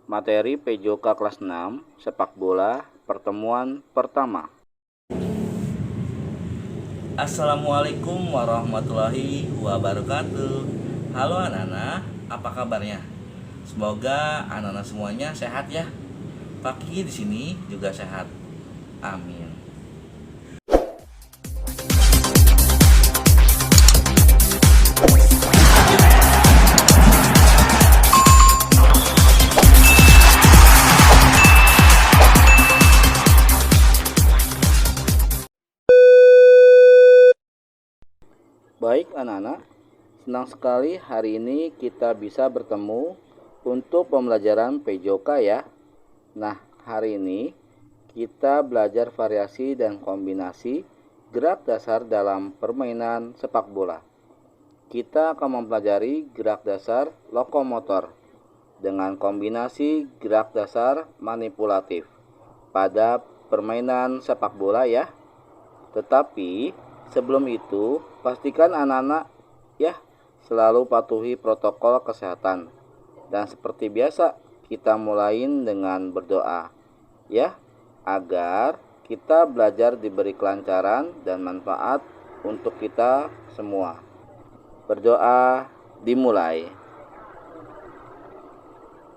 Materi PJOK kelas 6, sepak bola, pertemuan pertama. Assalamualaikum warahmatullahi wabarakatuh. Halo anak-anak, apa kabarnya? Semoga anak-anak semuanya sehat ya. Paki di sini juga sehat. Amin. Baik anak-anak, senang sekali hari ini kita bisa bertemu untuk pembelajaran PJOK ya. Nah, hari ini kita belajar variasi dan kombinasi gerak dasar dalam permainan sepak bola. Kita akan mempelajari gerak dasar lokomotor dengan kombinasi gerak dasar manipulatif pada permainan sepak bola ya. Tetapi sebelum itu, pastikan anak-anak ya selalu patuhi protokol kesehatan. Dan seperti biasa, kita mulai dengan berdoa ya, agar kita belajar diberi kelancaran dan manfaat untuk kita semua. Berdoa dimulai.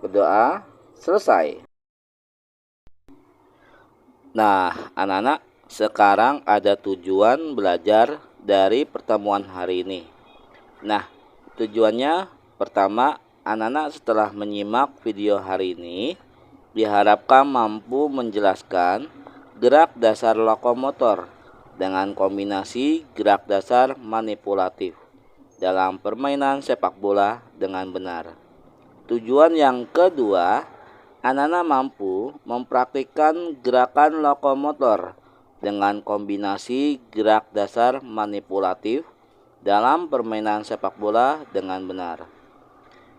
Berdoa selesai. Nah, anak-anak, sekarang ada tujuan belajar dari pertemuan hari ini. Nah, tujuannya pertama, anak-anak setelah menyimak video hari ini diharapkan mampu menjelaskan gerak dasar lokomotor dengan kombinasi gerak dasar manipulatif dalam permainan sepak bola dengan benar. Tujuan yang kedua, anak-anak mampu mempraktikkan gerakan lokomotor dengan kombinasi gerak dasar manipulatif dalam permainan sepak bola dengan benar.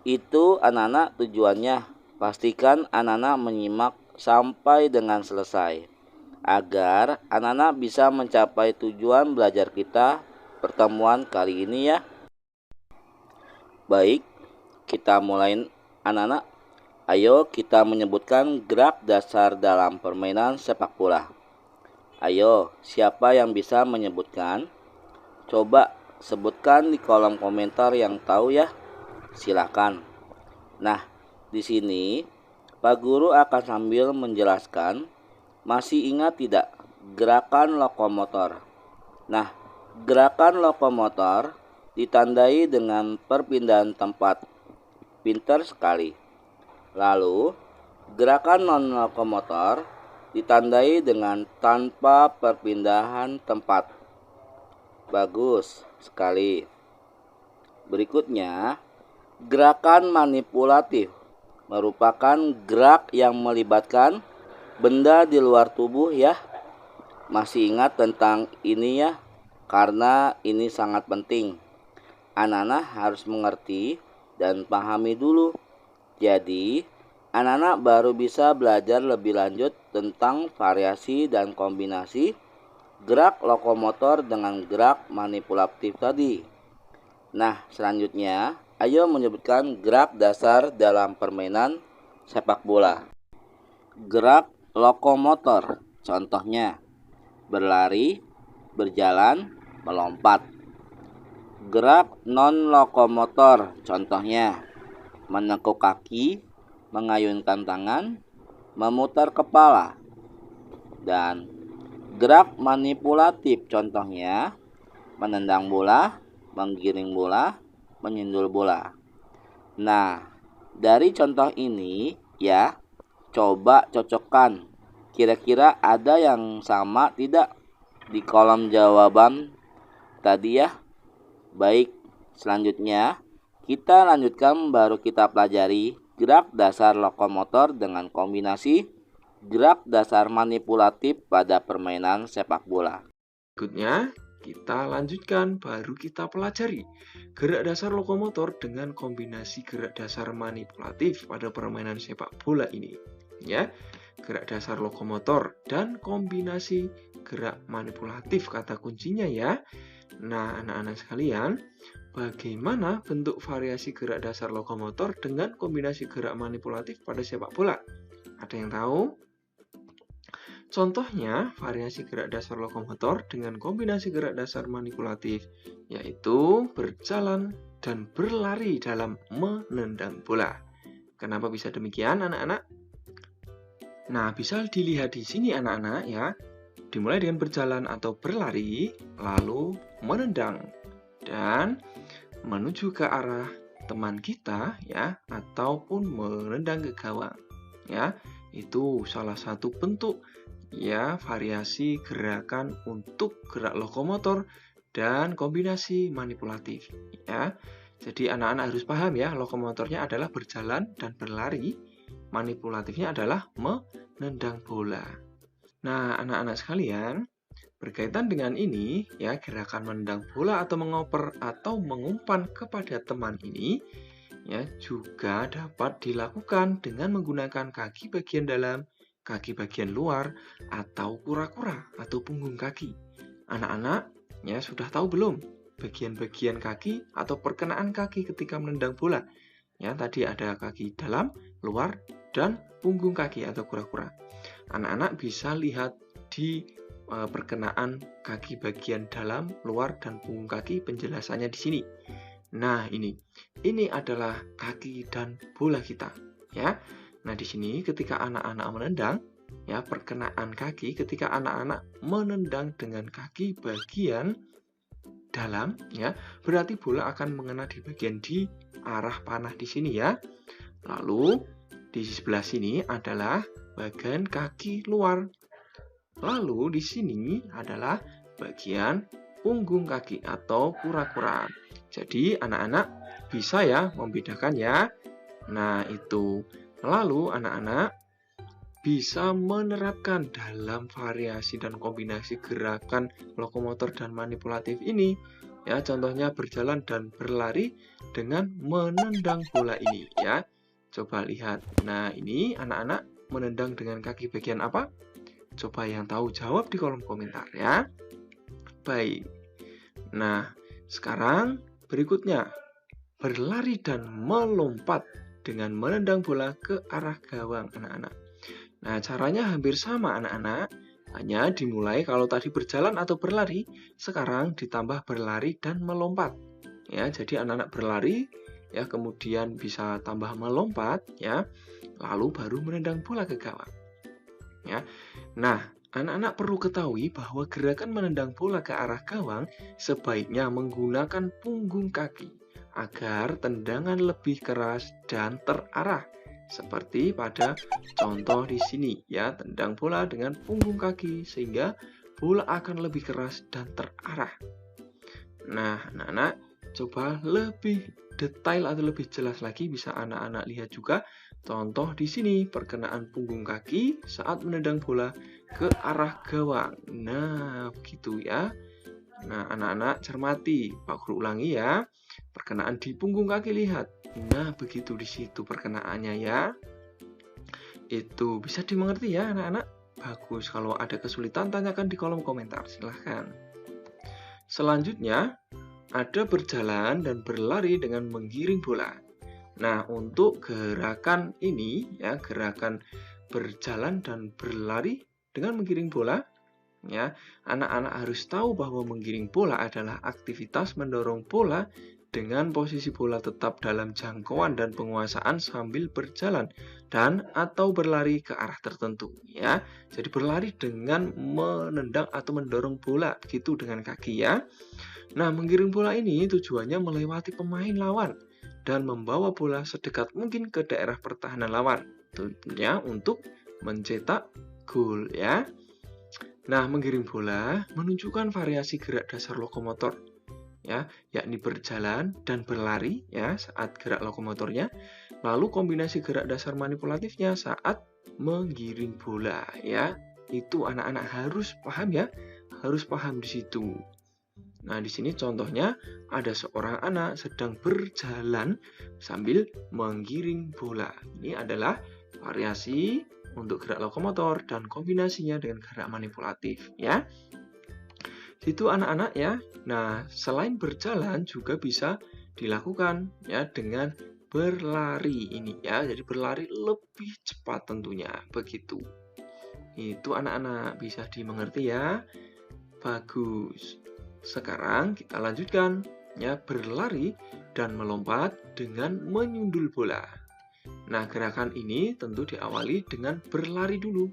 Itu anak-anak tujuannya. Pastikan anak-anak menyimak sampai dengan selesai agar anak-anak bisa mencapai tujuan belajar kita pertemuan kali ini ya. Baik, kita mulai anak-anak. Ayo kita menyebutkan gerak dasar dalam permainan sepak bola. Ayo, siapa yang bisa menyebutkan? Coba sebutkan di kolom komentar yang tahu ya. Silakan. Nah, di sini Pak Guru akan sambil menjelaskan. Masih ingat tidak gerakan lokomotor? Nah, gerakan lokomotor ditandai dengan perpindahan tempat. Pintar sekali. Lalu, gerakan non-lokomotor ditandai dengan tanpa perpindahan tempat. Bagus sekali. Berikutnya, gerakan manipulatif merupakan gerak yang melibatkan benda di luar tubuh ya. Masih ingat tentang ini ya, karena ini sangat penting. Anak-anak harus mengerti dan pahami dulu. Jadi, anak-anak baru bisa belajar lebih lanjut tentang variasi dan kombinasi gerak lokomotor dengan gerak manipulatif tadi. Nah, selanjutnya, ayo menyebutkan gerak dasar dalam permainan sepak bola. Gerak lokomotor, contohnya berlari, berjalan, melompat. Gerak non-lokomotor, contohnya menekuk kaki, mengayunkan tangan, memutar kepala. Dan gerak manipulatif contohnya menendang bola, menggiring bola, menyundul bola. Nah, dari contoh ini ya, coba cocokkan. Kira-kira ada yang sama tidak di kolom jawaban tadi ya? Baik, selanjutnya kita lanjutkan baru kita pelajari gerak dasar lokomotor dengan kombinasi gerak dasar manipulatif pada permainan sepak bola. Berikutnya, kita lanjutkan baru kita pelajari gerak dasar lokomotor dengan kombinasi gerak dasar manipulatif pada permainan sepak bola ini. Ya, gerak dasar lokomotor dan kombinasi gerak manipulatif kata kuncinya ya. Nah, anak-anak sekalian, bagaimana bentuk variasi gerak dasar lokomotor dengan kombinasi gerak manipulatif pada sepak bola? Ada yang tahu? Contohnya, variasi gerak dasar lokomotor dengan kombinasi gerak dasar manipulatif, yaitu berjalan dan berlari dalam menendang bola. Kenapa bisa demikian, anak-anak? Nah, bisa dilihat di sini, anak-anak, ya. Dimulai dengan berjalan atau berlari, lalu menendang, dan menuju ke arah teman kita, ya, ataupun menendang ke gawang, ya. Itu salah satu bentuk, ya, variasi gerakan untuk gerak lokomotor dan kombinasi manipulatif, ya. Jadi anak-anak harus paham, ya, lokomotornya adalah berjalan dan berlari, manipulatifnya adalah menendang bola. Nah, anak-anak sekalian, berkaitan dengan ini, ya, gerakan menendang bola atau mengoper atau mengumpan kepada teman ini, ya, juga dapat dilakukan dengan menggunakan kaki bagian dalam, kaki bagian luar, atau kura-kura atau punggung kaki. Anak-anak, ya, sudah tahu belum bagian-bagian kaki atau perkenaan kaki ketika menendang bola? Ya, tadi ada kaki dalam, luar, dan punggung kaki atau kura-kura. Anak-anak bisa lihat di perkenaan kaki bagian dalam, luar, dan punggung kaki, penjelasannya di sini. Nah, ini adalah kaki dan bola kita, ya. Nah, di sini ketika anak-anak menendang, ya, perkenaan kaki ketika anak-anak menendang dengan kaki bagian dalam, ya, berarti bola akan mengena di bagian di arah panah di sini, ya. Lalu di sebelah sini adalah bagian kaki luar. Lalu di sini adalah bagian punggung kaki atau kura-kura. Jadi anak-anak bisa, ya, membedakan, ya. Nah, itu. Lalu anak-anak bisa menerapkan dalam variasi dan kombinasi gerakan lokomotor dan manipulatif ini, ya. Contohnya berjalan dan berlari dengan menendang bola ini, ya. Coba lihat. Nah, ini anak-anak menendang dengan kaki bagian apa? Coba yang tahu jawab di kolom komentar, ya. Baik. Nah, sekarang berikutnya berlari dan melompat dengan menendang bola ke arah gawang, anak-anak. Nah, caranya hampir sama, anak-anak. Hanya dimulai kalau tadi berjalan atau berlari, sekarang ditambah berlari dan melompat. Ya, jadi anak-anak berlari, ya, kemudian bisa tambah melompat, ya, lalu baru menendang bola ke gawang. Ya. Nah, anak-anak perlu ketahui bahwa gerakan menendang bola ke arah gawang sebaiknya menggunakan punggung kaki agar tendangan lebih keras dan terarah. Seperti pada contoh di sini, ya, tendang bola dengan punggung kaki sehingga bola akan lebih keras dan terarah. Nah, anak-anak coba lebih detail atau lebih jelas lagi bisa anak-anak lihat juga contoh di sini perkenaan punggung kaki saat menendang bola ke arah gawang. Nah, begitu, ya. Nah, anak-anak cermati, Pak Guru ulangi, ya. Perkenaan di punggung kaki, lihat. Nah, begitu di situ perkenaannya, ya. Itu bisa dimengerti, ya, anak-anak? Bagus. Kalau ada kesulitan tanyakan di kolom komentar, silahkan. Selanjutnya ada berjalan dan berlari dengan menggiring bola. Nah, untuk gerakan ini, ya, gerakan berjalan dan berlari dengan menggiring bola, ya, anak-anak harus tahu bahwa menggiring bola adalah aktivitas mendorong bola dengan posisi bola tetap dalam jangkauan dan penguasaan sambil berjalan dan atau berlari ke arah tertentu, ya. Jadi berlari dengan menendang atau mendorong bola, begitu dengan kaki, ya. Nah, menggiring bola ini tujuannya melewati pemain lawan dan membawa bola sedekat mungkin ke daerah pertahanan lawan, tentunya untuk mencetak gol, ya. Nah, menggiring bola menunjukkan variasi gerak dasar lokomotor, ya, yakni berjalan dan berlari, ya, saat gerak lokomotornya, lalu kombinasi gerak dasar manipulatifnya saat menggiring bola, ya. Itu anak-anak harus paham, ya, harus paham di situ. Nah, di sini contohnya ada seorang anak sedang berjalan sambil menggiring bola. Ini adalah variasi untuk gerak lokomotor dan kombinasinya dengan gerak manipulatif, ya. Itu anak-anak, ya. Nah, selain berjalan juga bisa dilakukan ya dengan berlari ini ya. Jadi berlari lebih cepat tentunya. Begitu. Itu anak-anak bisa dimengerti ya. Bagus. Sekarang kita lanjutkan ya, berlari dan melompat dengan menyundul bola. Nah, gerakan ini tentu diawali dengan berlari dulu.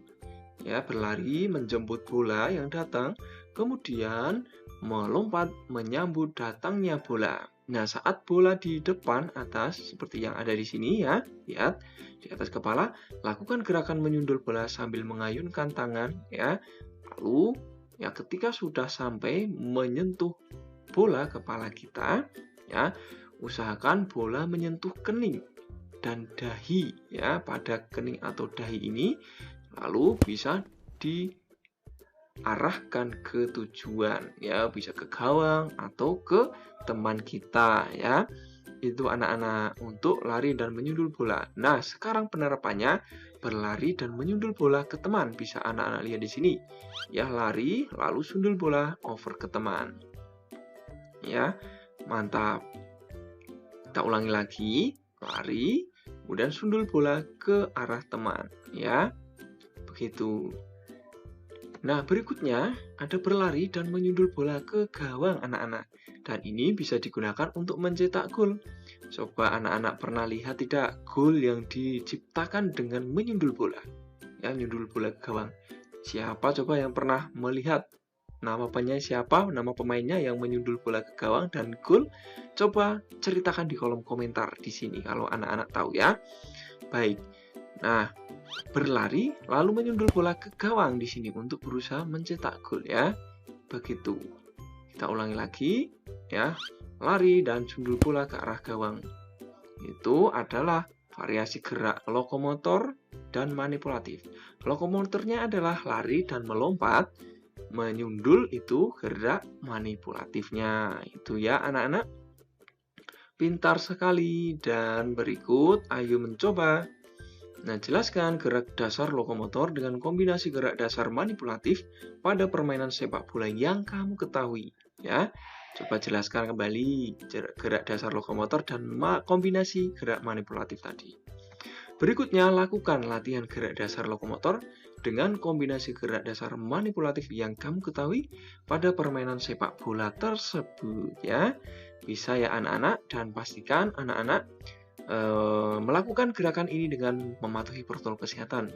Ya, berlari menjemput bola yang datang, kemudian melompat menyambut datangnya bola. Nah, saat bola di depan atas seperti yang ada di sini ya, lihat di atas kepala, lakukan gerakan menyundul bola sambil mengayunkan tangan ya. Lalu ya ketika sudah sampai menyentuh bola kepala kita ya, usahakan bola menyentuh kening dan dahi ya. Pada kening atau dahi ini lalu bisa diarahkan ke tujuan ya, bisa ke gawang atau ke teman kita ya. Itu anak-anak untuk lari dan menyundul bola. Nah, sekarang penerapannya berlari dan menyundul bola ke teman. Bisa anak-anak lihat di sini. Ya, lari lalu sundul bola over ke teman. Ya, mantap. Kita ulangi lagi. Lari, kemudian sundul bola ke arah teman. Ya, begitu. Nah, berikutnya ada berlari dan menyundul bola ke gawang anak-anak. Dan ini bisa digunakan untuk mencetak gol. Coba anak-anak pernah lihat tidak gol yang diciptakan dengan menyundul bola? Ya, menyundul bola ke gawang. Siapa coba yang pernah melihat? Nama pemainnya yang menyundul bola ke gawang dan gol? Coba ceritakan di kolom komentar di sini kalau anak-anak tahu ya. Baik. Nah, berlari lalu menyundul bola ke gawang di sini untuk berusaha mencetak gol ya. Begitu. Kita ulangi lagi ya. Lari dan sundul bola ke arah gawang. Itu adalah variasi gerak lokomotor dan manipulatif. Lokomotornya adalah lari dan melompat. Menyundul itu gerak manipulatifnya. Itu ya anak-anak. Pintar sekali. Dan berikut ayo mencoba. Nah, jelaskan gerak dasar lokomotor dengan kombinasi gerak dasar manipulatif pada permainan sepak bola yang kamu ketahui. Ya, coba jelaskan kembali gerak dasar lokomotor dan kombinasi gerak manipulatif tadi. Berikutnya, lakukan latihan gerak dasar lokomotor dengan kombinasi gerak dasar manipulatif yang kamu ketahui pada permainan sepak bola tersebut. Ya, bisa ya anak-anak, dan pastikan anak-anak melakukan gerakan ini dengan mematuhi protokol kesehatan.